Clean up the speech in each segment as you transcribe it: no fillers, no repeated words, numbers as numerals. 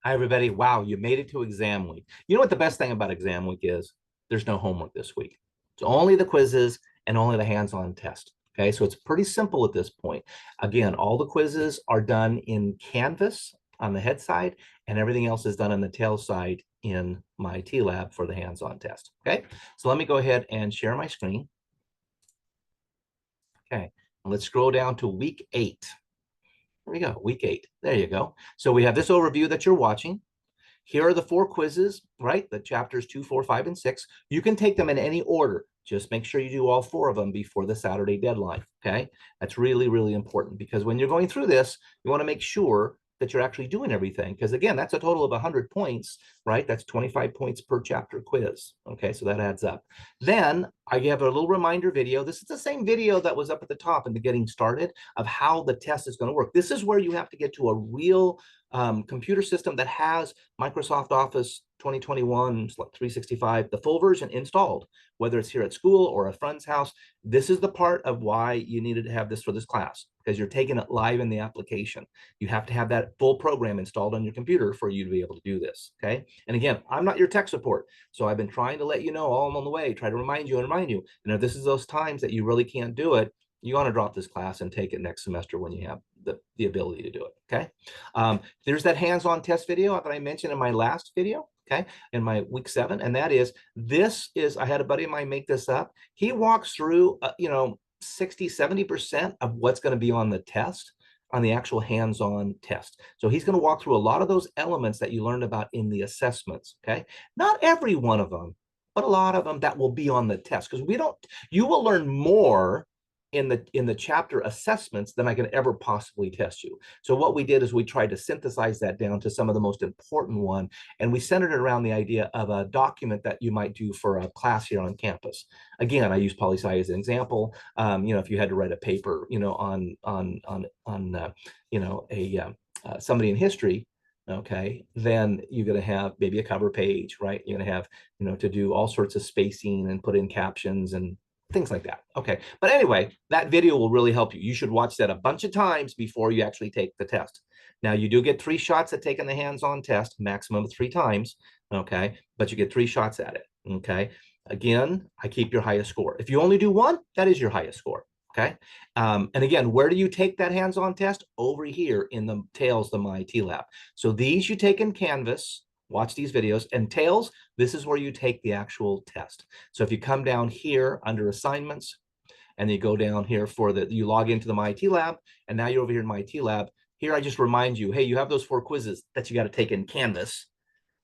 Hi, everybody. Wow, you made it to exam week. You know what the best thing about exam week is? There's no homework this week. It's only the quizzes and only the hands-on test. Okay, so it's pretty simple at this point. Again, all the quizzes are done in Canvas on the head side, and everything else is done on the tail side in my T-Lab for the hands-on test. Okay, so let me go ahead and share my screen. Okay, let's scroll down to week 8. There we go, week 8. There you go. So we have this overview that you're watching. Here are the 4 quizzes, right? The chapters 2, 4, 5, and 6. You can take them in any order. Just make sure you do all 4 of them before the Saturday deadline, okay? That's really, really important because when you're going through this, you want to make sure that you're actually doing everything. Because again, that's a total of 100 points, right? That's 25 points per chapter quiz, okay? So that adds up. Then I have a little reminder video. This is the same video that was up at the top in the getting started of how the test is going to work. This is where you have to get to a real computer system that has Microsoft Office 2021 365, the full version installed, whether it's here at school or a friend's house. This is the part of why you needed to have this for this class, because you're taking it live in the application. You have to have that full program installed on your computer for you to be able to do this, okay? And again, I'm not your tech support, so I've been trying to let you know all along the way, try to remind you and remind you. And if this is those times that you really can't do it, you want to drop this class and take it next semester when you have the ability to do it, okay? There's that hands-on test video that I mentioned in my last video, okay, in my week 7, and that is, I had a buddy of mine make this up. He walks through, 60-70% of what's going to be on the test, on the actual hands-on test. So he's going to walk through a lot of those elements that you learned about in the assessments, okay? Not every one of them, but a lot of them that will be on the test, because you will learn more in the chapter assessments than I can ever possibly test you. So what we did is we tried to synthesize that down to some of the most important one, and we centered it around the idea of a document that you might do for a class here on campus. Again, I use poli-sci as an example. If you had to write a paper, somebody in history, okay, then you're going to have maybe a cover page, right? You're going to have, to do all sorts of spacing and put in captions and things like that. Okay, but anyway, that video will really help you. You should watch that a bunch of times before you actually take the test. Now, you do get 3 shots at taking the hands-on test, maximum of 3 times, okay, but you get 3 shots at it, okay? Again, I keep your highest score. If you only do 1, that is your highest score, okay? And again, where do you take that hands-on test? Over here in the Tails, the My T-Lab. So these you take in Canvas. Watch these videos. And Tails, this is where you take the actual test. So if you come down here under assignments, and you go down here you log into the My T-Lab, and now you're over here in My T-Lab. Here I just remind you, hey, you have those 4 quizzes that you got to take in Canvas.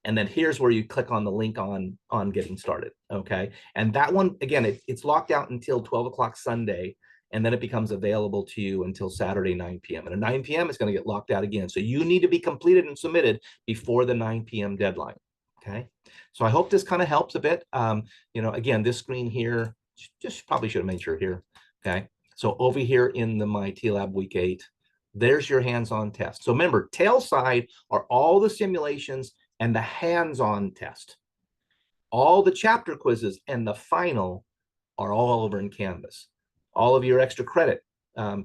And then here's where you click on the link on getting started, okay? And that one, again, it's locked out until 12 o'clock Sunday, and then it becomes available to you until Saturday, 9 p.m. And at 9 p.m., it's going to get locked out again. So you need to be completed and submitted before the 9 p.m. deadline, okay? So I hope this kind of helps a bit. Again, this screen here, just probably should have made sure here, okay? So over here in the My T-Lab week 8, there's your hands-on test. So remember, tail side are all the simulations and the hands-on test. All the chapter quizzes and the final are all over in Canvas. All of your extra credit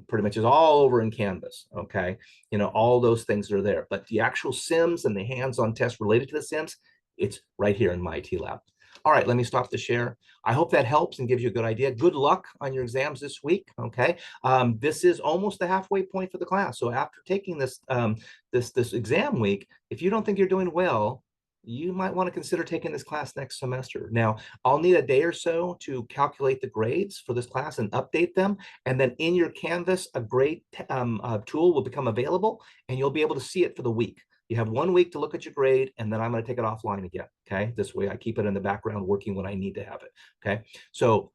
pretty much is all over in Canvas, okay? All those things are there. But the actual sims and the hands-on test related to the sims, it's right here in My T-Lab. All right, let me stop the share. I hope that helps and gives you a good idea. Good luck on your exams this week, okay? This is almost the halfway point for the class. So after taking this exam week, if you don't think you're doing well, you might want to consider taking this class next semester. Now, I'll need a day or so to calculate the grades for this class and update them. And then in your Canvas, a grade tool will become available, and you'll be able to see it for the week. You have 1 week to look at your grade, and then I'm going to take it offline again, okay? This way I keep it in the background working when I need to have it, okay? So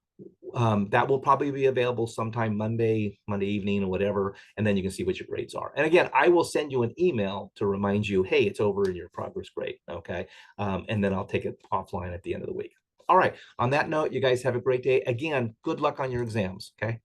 that will probably be available sometime Monday evening or whatever, and then you can see what your grades are. And again, I will send you an email to remind you, hey, it's over in your progress grade, okay? And then I'll take it offline at the end of the week. All right, on that note, you guys have a great day. Again, good luck on your exams, okay?